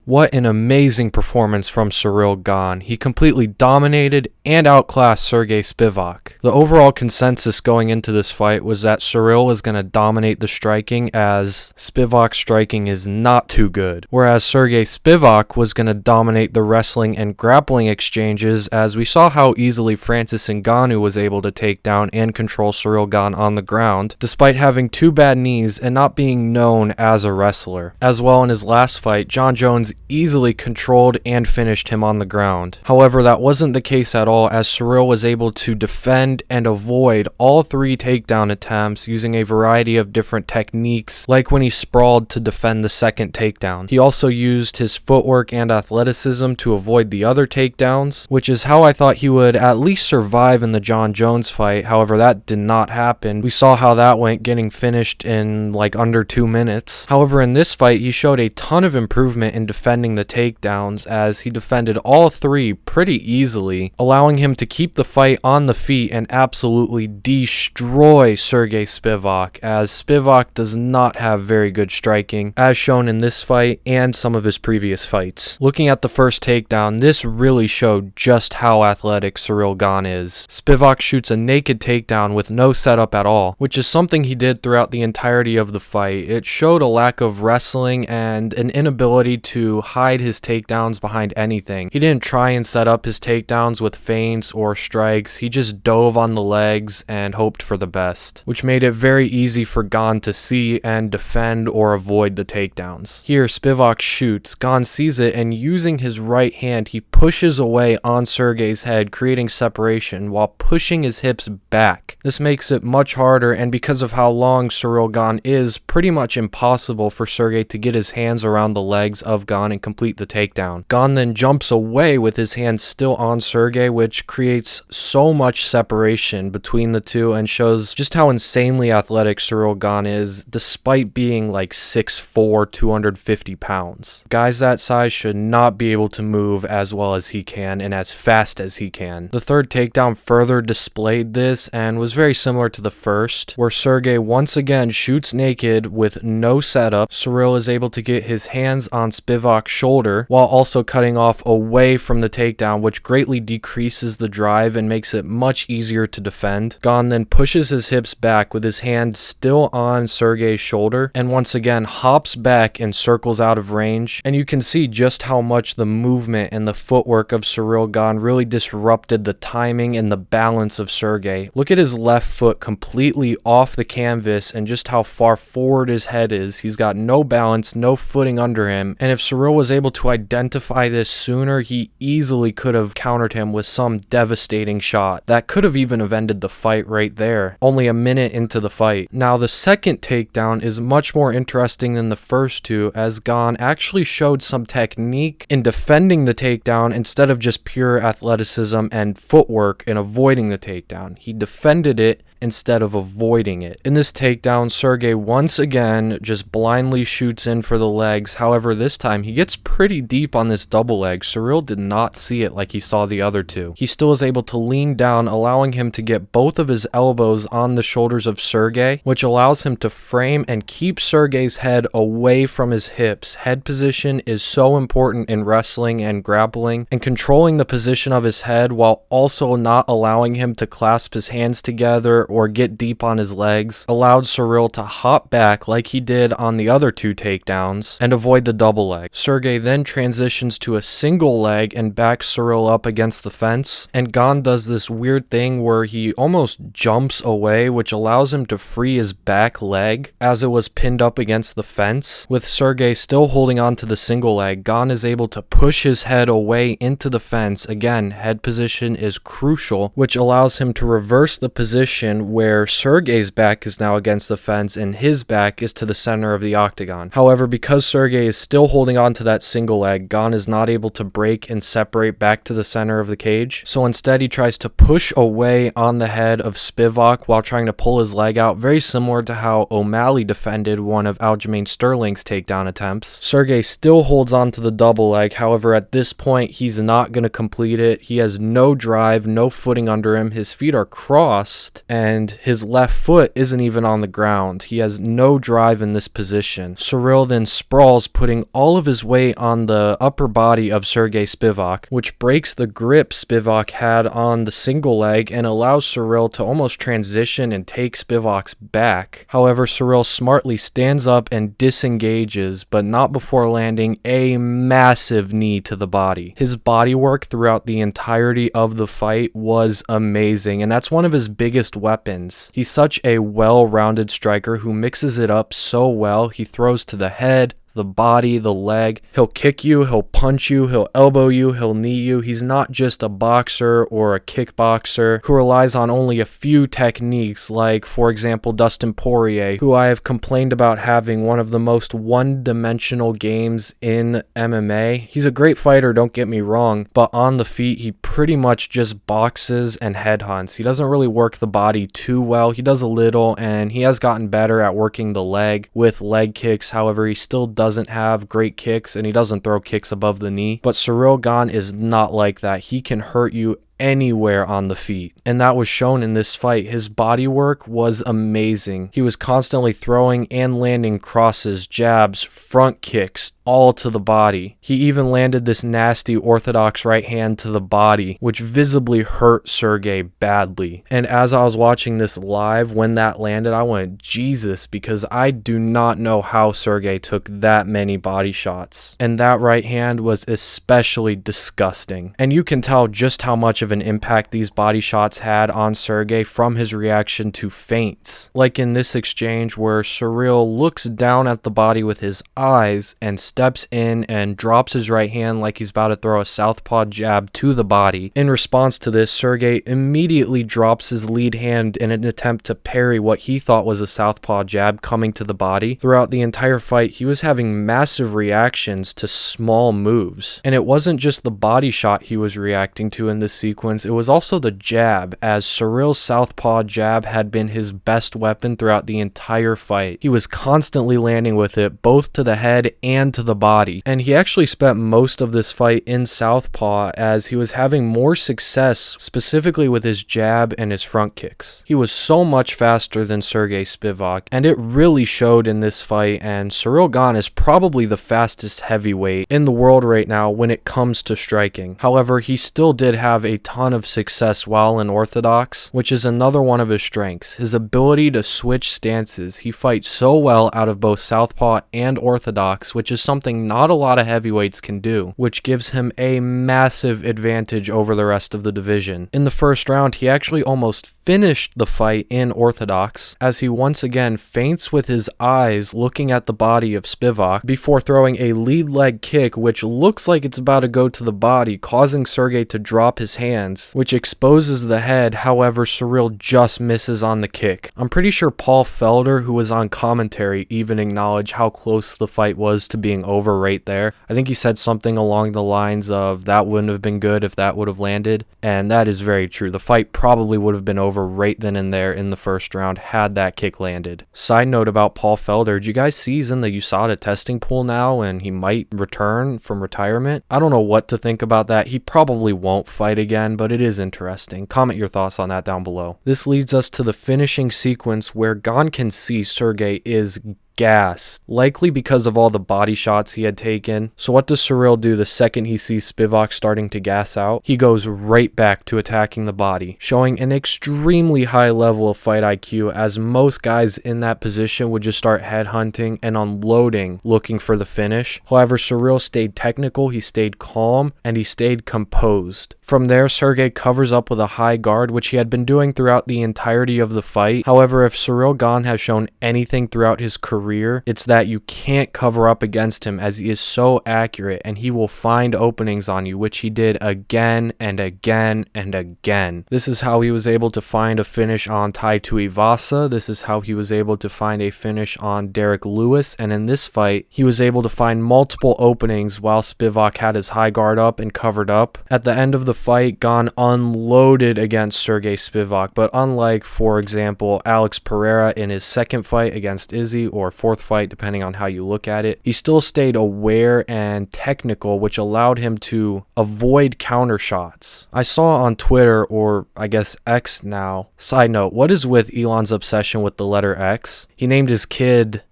What an amazing performance from Ciryl Gane. He completely dominated and outclassed Sergey Spivak. The overall consensus going into this fight was that Ciryl was going to dominate the striking, as Spivak's striking is not too good, whereas Sergey Spivak was going to dominate the wrestling and grappling exchanges, as we saw how easily Francis Ngannou was able to take down and control Ciryl Gane on the ground, despite having 2 bad knees and not being known as a wrestler. As well, in his last fight, Jon Jones easily controlled and finished him on the ground. However, that wasn't the case at all, as Ciryl was able to defend and avoid all 3 takedown attempts using a variety of different techniques, like when he sprawled to defend the second takedown. He also used his footwork and athleticism to avoid the other takedowns, which is how I thought he would at least survive in the Jon Jones fight. However, that did not happen. We saw how that went, getting finished in like under 2 minutes. However, in this fight, he showed a ton of improvement in defending the takedowns, as he defended all 3 pretty easily, allowing him to keep the fight on the feet and absolutely destroy Sergey Spivak, as Spivak does not have very good striking, as shown in this fight and some of his previous fights. Looking at the first takedown, this really showed just how athletic Ciryl Gane is. Spivak shoots a naked takedown with no setup at all, which is something he did throughout the entirety of the fight. It showed a lack of wrestling and an inability to hide his takedowns behind anything. He didn't try and set up his takedowns with feints or strikes. He just dove on the legs and hoped for the best, which made it very easy for Gane to see and defend or avoid the takedowns. Here, Spivak shoots. Gane sees it, and using his right hand, he pushes away on Sergey's head, creating separation while pushing his hips back. This makes it much harder, and because of how long Ciryl Gane is, pretty much impossible for Sergey to get his hands around the legs of Gane and complete the takedown. Gane then jumps away with his hands still on Sergey, which creates so much separation between the two and shows just how insanely athletic Ciryl Gane is, despite being like 6'4", 250 pounds. Guys that size should not be able to move as well as he can and as fast as he can. The third takedown further displayed this and was very similar to the first, where Sergey once again shoots naked with no setup. Ciryl is able to get his hands on Spivak's shoulder while also cutting off away from the takedown, which greatly decreases the drive and makes it much easier to defend. Gane then pushes his hips back with his hand still on Sergey's shoulder and once again hops back and circles out of range, and you can see just how much the movement and the footwork of Ciryl Gane really disrupted the timing and the balance of Sergey. Look at his left foot completely off the canvas and just how far forward his head is. He's got no balance, no footing under him, and if Ciryl was able to identify this sooner, he easily could have countered him with some devastating shot. That could have even ended the fight right there, only a minute into the fight. Now, the second takedown is much more interesting than the first two, as Gane actually showed some technique in defending the takedown instead of just pure athleticism and footwork in avoiding the takedown. He defended it instead of avoiding it. In this takedown, Sergey once again just blindly shoots in for the legs. However, this time he gets pretty deep on this double leg. Ciryl did not see it like he saw the other two. He still is able to lean down, allowing him to get both of his elbows on the shoulders of Sergey, which allows him to frame and keep Sergey's head away from his hips. Head position is so important in wrestling and grappling, and controlling the position of his head while also not allowing him to clasp his hands together or get deep on his legs allowed Ciryl to hop back like he did on the other 2 takedowns and avoid the double leg. Sergey then transitions to a single leg and backs Ciryl up against the fence, and Gane does this weird thing where he almost jumps away, which allows him to free his back leg as it was pinned up against the fence. With Sergey still holding on to the single leg, Gane is able to push his head away into the fence. Again, head position is crucial, which allows him to reverse the position where Sergey's back is now against the fence and his back is to the center of the octagon. However, because Sergey is still holding on to that single leg, Gane is not able to break and separate back to the center of the cage. So instead, he tries to push away on the head of Spivak while trying to pull his leg out, very similar to how O'Malley defended one of Aljamain Sterling's takedown attempts. Sergey still holds on to the double leg. However, at this point, he's not going to complete it. He has no drive, no footing under him. His feet are crossed, and his left foot isn't even on the ground. He has no drive in this position. Ciryl then sprawls, putting all of his his weight on the upper body of Sergey Spivak, which breaks the grip Spivak had on the single leg and allows Ciryl to almost transition and take Spivak's back. However, Ciryl smartly stands up and disengages, but not before landing a massive knee to the body. His body work throughout the entirety of the fight was amazing, and that's one of his biggest weapons. He's such a well-rounded striker who mixes it up so well. He throws to the head, the body, the leg. He'll kick you, he'll punch you, he'll elbow you, he'll knee you. He's not just a boxer or a kickboxer who relies on only a few techniques, like, for example, Dustin Poirier, who I have complained about having one of the most one-dimensional games in MMA. He's a great fighter, don't get me wrong, but on the feet, he pretty much just boxes and headhunts. He doesn't really work the body too well. He does a little, and he has gotten better at working the leg with leg kicks. However, he still doesn't have great kicks, and he doesn't throw kicks above the knee. But Ciryl Gane is not like that. He can hurt you anywhere on the feet, and that was shown in this fight. His body work was amazing. He was constantly throwing and landing crosses, jabs, front kicks, all to the body. He even landed this nasty orthodox right hand to the body, which visibly hurt Sergey badly. And as I was watching this live, when that landed, I went, Jesus, because I do not know how Sergey took that many body shots. And that right hand was especially disgusting. And you can tell just how much of an impact these body shots had on Sergey from his reaction to feints. Like in this exchange where Ciryl looks down at the body with his eyes and steps in and drops his right hand like he's about to throw a southpaw jab to the body. In response to this, Sergey immediately drops his lead hand in an attempt to parry what he thought was a southpaw jab coming to the body. Throughout the entire fight, he was having massive reactions to small moves. And it wasn't just the body shot he was reacting to in this sequence, it was also the jab, as Cyryl's southpaw jab had been his best weapon throughout the entire fight. He was constantly landing with it, both to the head and to the body. And he actually spent most of this fight in southpaw, as he was having more success specifically with his jab and his front kicks. He was so much faster than Sergey Spivak, and it really showed in this fight, and Ciryl Gane is probably the fastest heavyweight in the world right now when it comes to striking. However, he still did have a ton of success while in orthodox, which is another one of his strengths. His ability to switch stances. He fights so well out of both southpaw and orthodox, which is something not a lot of heavyweights can do, which gives him a massive advantage over the rest of the division. In the first round, he actually almost finished the fight in orthodox, as he once again feints with his eyes looking at the body of Spivak before throwing a lead leg kick, which looks like it's about to go to the body, causing Sergey to drop his hands, which exposes the head. However, Ciryl just misses on the kick. I'm pretty sure Paul Felder, who was on commentary, even acknowledged how close the fight was to being over right there. I think he said something along the lines of, that wouldn't have been good if that would have landed, and that is very true. The fight probably would have been over right then and there in the first round had that kick landed. Side note about Paul Felder, did you guys see he's in the USADA testing pool now and he might return from retirement? I don't know what to think about that. He probably won't fight again, but it is interesting. Comment your thoughts on that down below. This leads us to the finishing sequence where Gane can see Sergey is gassed, likely because of all the body shots he had taken. So what does Ciryl do the second he sees Spivak starting to gas out? He goes right back to attacking the body, showing an extremely high level of fight IQ, as most guys in that position would just start headhunting and unloading looking for the finish. However, Ciryl stayed technical, he stayed calm, and he stayed composed. From there, Sergey covers up with a high guard, which he had been doing throughout the entirety of the fight. However, if Ciryl Gane has shown anything throughout his career, it's that you can't cover up against him, as he is so accurate and he will find openings on you, which he did again and again and again. This is how he was able to find a finish on Tai Tuivasa. This is how he was able to find a finish on Derek Lewis, and in this fight he was able to find multiple openings while Spivak had his high guard up and covered up. At the end of the fight, Gane unloaded against Sergey Spivak, but unlike, for example, Alex Pereira in his second fight against Izzy, or fourth fight depending on how you look at it, he still stayed aware and technical, which allowed him to avoid counter shots. I saw on Twitter, or I guess X now, side note, what is with Elon's obsession with the letter X? He named his kid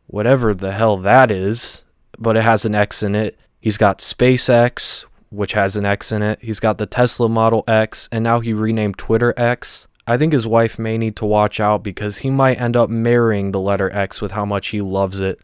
whatever the hell that is, but it has an X in it. He's got SpaceX, which has an X in it. He's got the Tesla Model X, and now he renamed Twitter X. I think his wife may need to watch out because he might end up marrying the letter X with how much he loves it.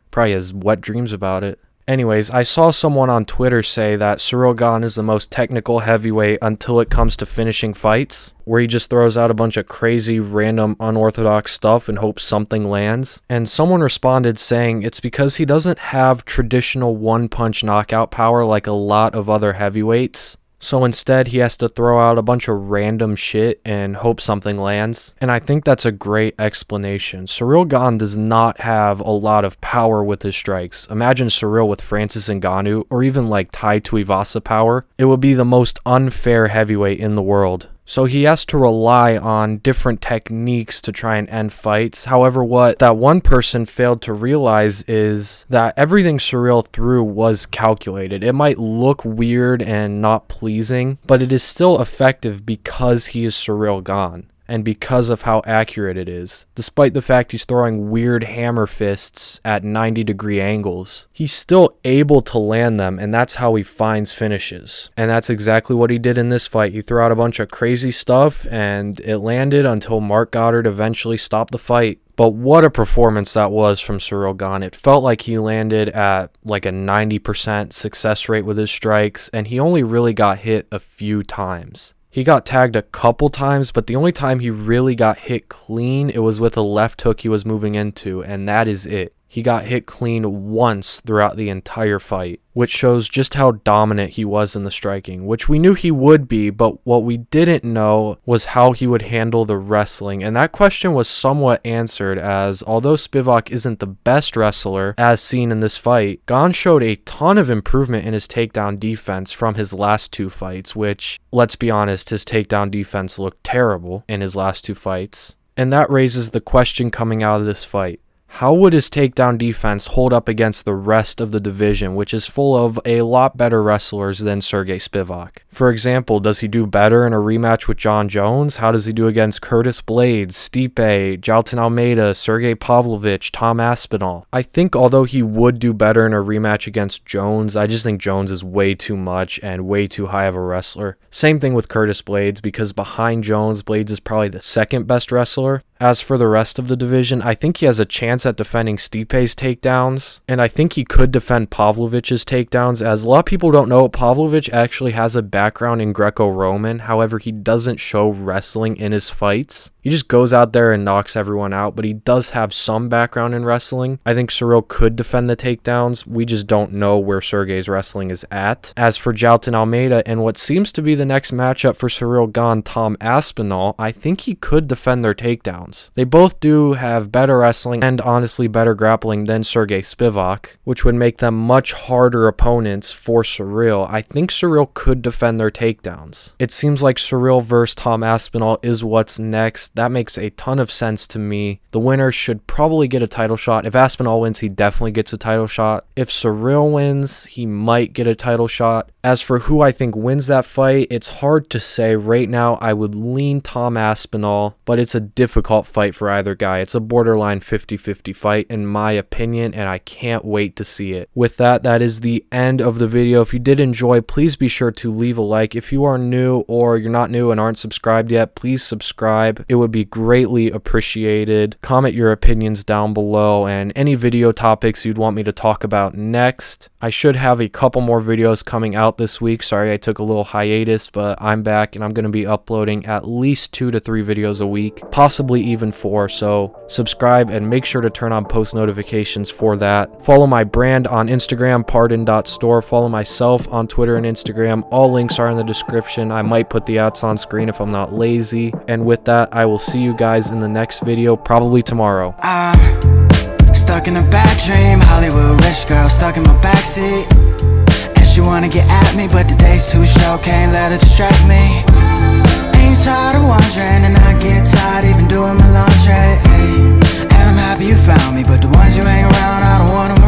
Probably has wet dreams about it. Anyways, I saw someone on Twitter say that Ciryl Gane is the most technical heavyweight until it comes to finishing fights, where he just throws out a bunch of crazy, random, unorthodox stuff and hopes something lands. And someone responded saying it's because he doesn't have traditional one-punch knockout power like a lot of other heavyweights. So instead, he has to throw out a bunch of random shit and hope something lands. And I think that's a great explanation. Ciryl Gane does not have a lot of power with his strikes. Imagine Ciryl with Francis Ngannou, or even like Tai Tuivasa power. It would be the most unfair heavyweight in the world. So he has to rely on different techniques to try and end fights. However, what that one person failed to realize is that everything Ciryl threw was calculated. It might look weird and not pleasing, but it is still effective because he is Ciryl Gane. And because of how accurate it is. Despite the fact he's throwing weird hammer fists at 90-degree angles, he's still able to land them, and that's how he finds finishes. And that's exactly what he did in this fight. He threw out a bunch of crazy stuff, and it landed until Mark Goddard eventually stopped the fight. But what a performance that was from Ciryl Gane. It felt like he landed at like a 90% success rate with his strikes, and he only really got hit a few times. He got tagged a couple times, but the only time he really got hit clean, it was with a left hook he was moving into, and that is it. He got hit clean once throughout the entire fight, which shows just how dominant he was in the striking, which we knew he would be, but what we didn't know was how he would handle the wrestling, and that question was somewhat answered, as although Spivak isn't the best wrestler as seen in this fight, Gane showed a ton of improvement in his takedown defense from his last two fights, which, let's be honest, his takedown defense looked terrible in his last two fights. And that raises the question coming out of this fight. How would his takedown defense hold up against the rest of the division, which is full of a lot better wrestlers than Sergey Spivak? For example, does he do better in a rematch with John Jones? How does he do against Curtis Blaydes, Stipe, Jailton Almeida, Sergey Pavlovich, Tom Aspinall? I think although he would do better in a rematch against Jones, I just think Jones is way too much and way too high of a wrestler. Same thing with Curtis Blaydes, because behind Jones, Blaydes is probably the second best wrestler. As for the rest of the division, I think he has a chance at defending Stipe's takedowns, and I think he could defend Pavlovich's takedowns, as a lot of people don't know, Pavlovich actually has a background in Greco-Roman, however, he doesn't show wrestling in his fights. He just goes out there and knocks everyone out, but he does have some background in wrestling. I think Ciryl could defend the takedowns, we just don't know where Sergey's wrestling is at. As for Jailton Almeida, and what seems to be the next matchup for Ciryl Gane, Tom Aspinall, I think he could defend their takedowns. They both do have better wrestling and honestly better grappling than Sergey Spivak, which would make them much harder opponents for Ciryl. I think Ciryl could defend their takedowns. It seems like Ciryl versus Tom Aspinall is what's next. That makes a ton of sense to me. The winner should probably get a title shot. If Aspinall wins, he definitely gets a title shot. If Ciryl wins, he might get a title shot. As for who I think wins that fight, it's hard to say. Right now, I would lean Tom Aspinall, but it's a difficult fight for either guy. It's a borderline 50-50 fight in my opinion, and I can't wait to see it. With that, that is the end of the video. If you did enjoy, please be sure to leave a like. If you are new or you're not new and aren't subscribed yet, please subscribe. It would be greatly appreciated. Comment your opinions down below and any video topics you'd want me to talk about next. I should have a couple more videos coming out this week. Sorry I took a little hiatus, but I'm back and I'm going to be uploading at least 2 to 3 videos a week, possibly even 4, so subscribe and make sure to turn on post notifications for that. Follow my brand on Instagram, pardon.store. Follow myself on Twitter and Instagram. All links are in the description. I might put the ads on screen if I'm not lazy. And with that, I will see you guys in the next video, probably tomorrow. Stuck in a bad dream, Hollywood rich girl stuck in my backseat, and she wanna get at me, but the day's too short, can't let her distract me. Ain't you tired of wondering, and I get tired even doing my laundry, and I'm happy you found me, but the ones you ain't around, I don't want 'em